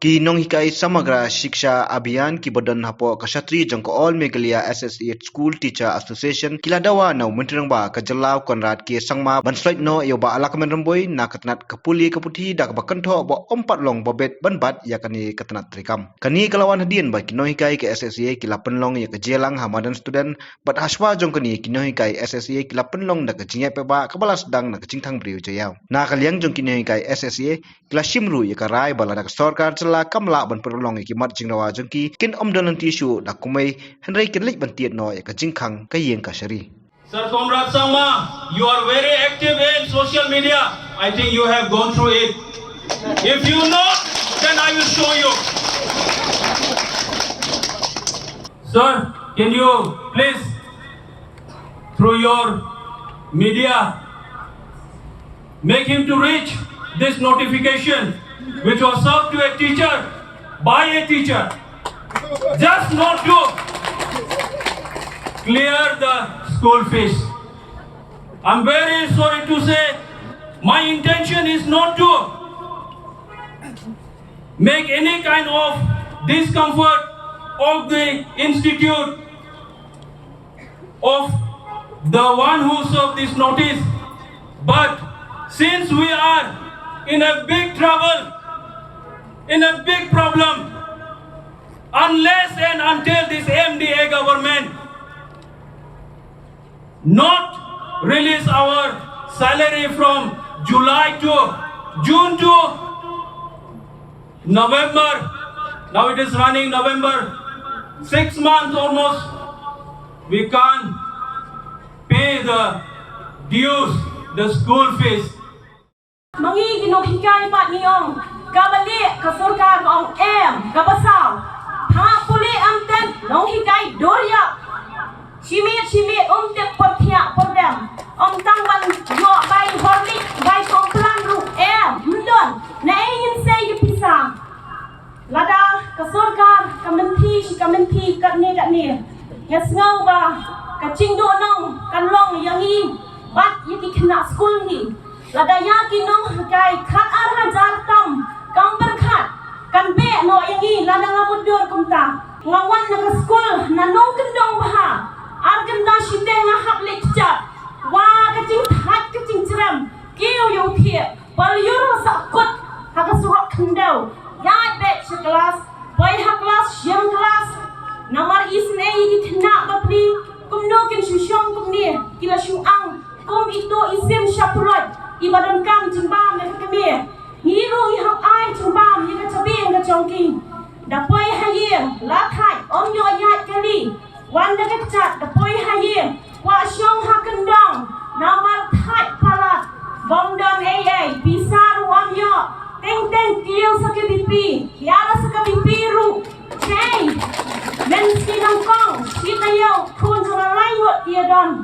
कि नोंग हिकाई समग्र शिक्षा अभियान की बदन हपो क्षत्रिय जंको all Meghalaya SSA school teacher association किला दावा नौ मंत्रंगबा कजलाव konrad की संगमा बनस्लाइट नो योबा अलकमेन रंबोई ना कतनात कपुली कपुठी dak bakantho bo ompat long bobet banbat ya kani कतनात trikam kani kalawan hadian ba kino hikai ke SSA kila penlong ya kejelang hamadan student bat haswa jong kani kino hikai SSA kila penlong dak jingai pe ba kabalas dang na kecingthang briu jayau na kaliang jong kino hikai SSA kila shimru ya karai bala dak sarkar la kamla ban perlong ki mat jingnawa jengki kin omdanan tishu da kumai henry kinlik ban tiet no ka jingkhang ka yeng ka shari. Sir Comrade Sangma, you are very active in social media. I think you have gone through it. If you know, then I will show you. Sir, can you please through your media make him to reach this notification which was served to a teacher by a teacher, just not to clear the school fees. I'm very sorry to say my intention is not to make any kind of discomfort of the institute of the one who served this notice, but since we are in a big trouble, in a big problem, unless and until this MDA government not release our salary from July to June to November, now it is running November, 6 months almost, we can't pay the dues, the school fees. Mangi ginokhikai pat niong kabali kasurkar ong kabasaw ha puli amten nong hikai doria chimit te porthia pordam tang ban yo bai horli bai komplan ru mundon na ingin say pisa lada kasurkar kamenthi katni yasngau ba kaching do nong kanlong yangi bat yiti khna school ni ladaya kinong kai khat arhajar tam kang berkhat kan be no yangi ladang amudur kumta ngawan na school na nong kendong baha argam da shite nga hak lecture wa kaching that kaching jram kiu yu thie pal yuro sakut hakasurak khendau yai be class boy ha class yam class namar isne yi thna bapni kumno kin shushong kumni kila shuang kum itu isim shapurot ibadan kam jimbam le kami hiru i hak ai jimbam ni ka chabing ka chongki da poi haye la thai om yo yat kali wan da ka chat da poi haye wa shong ha kendong namar thai palat bongdon AA pisar wam yo teng kiu sakabipi yara sakabipi ru chei men sinang kong sitayo kun jara lai wo tiadon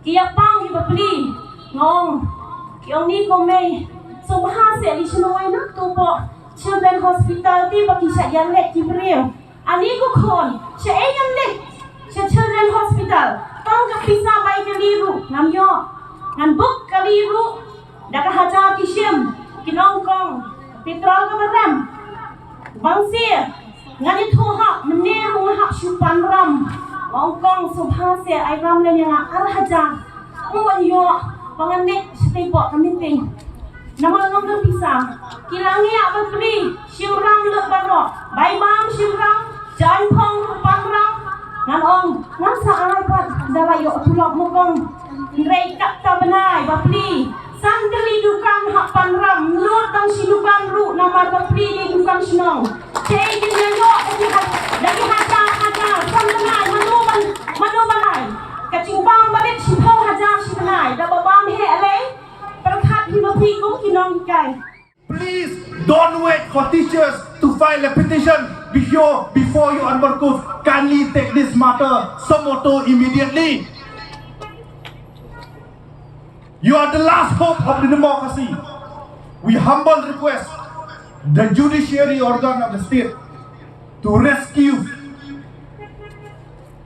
kia pang hi bapli ngong kiong ni ko may subha se li shnoi na tu po children hospital ti baki sha yan let ti breu ani ko khon she e yan let she children hospital tong ka pisa bai ka liru nam yo ngan buk ka liru da ka haja ki shem kinong kong petrol ka ram bang se ngani thu ha mne ru ha shu pan ram ong kong subha se ai ram le nya ar haja ngwan yo panganek stay po kami ting namangong ng pisa kilangi apa beli simram le baro bai mam simram jan phong pangram ngan ong ngan sa arai pat dalayo tulok mokong rei kat tabanai bapli sandali dukan hak panram nur tang silukan ru namar bapli di dukan senong cei dinyo dari hata sandanai manu banai kacing bang balik simpau hajar sinai da babam he ale perkhat hinopi kum kinong kai. Please don't wait for teachers to file a petition before you Anbarkuf kindly take this matter somoto immediately. You are the last hope of the democracy. We humble request the judiciary organ of the state to rescue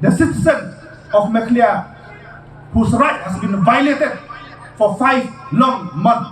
the citizen of Maclear whose right has been violated for 5 long months.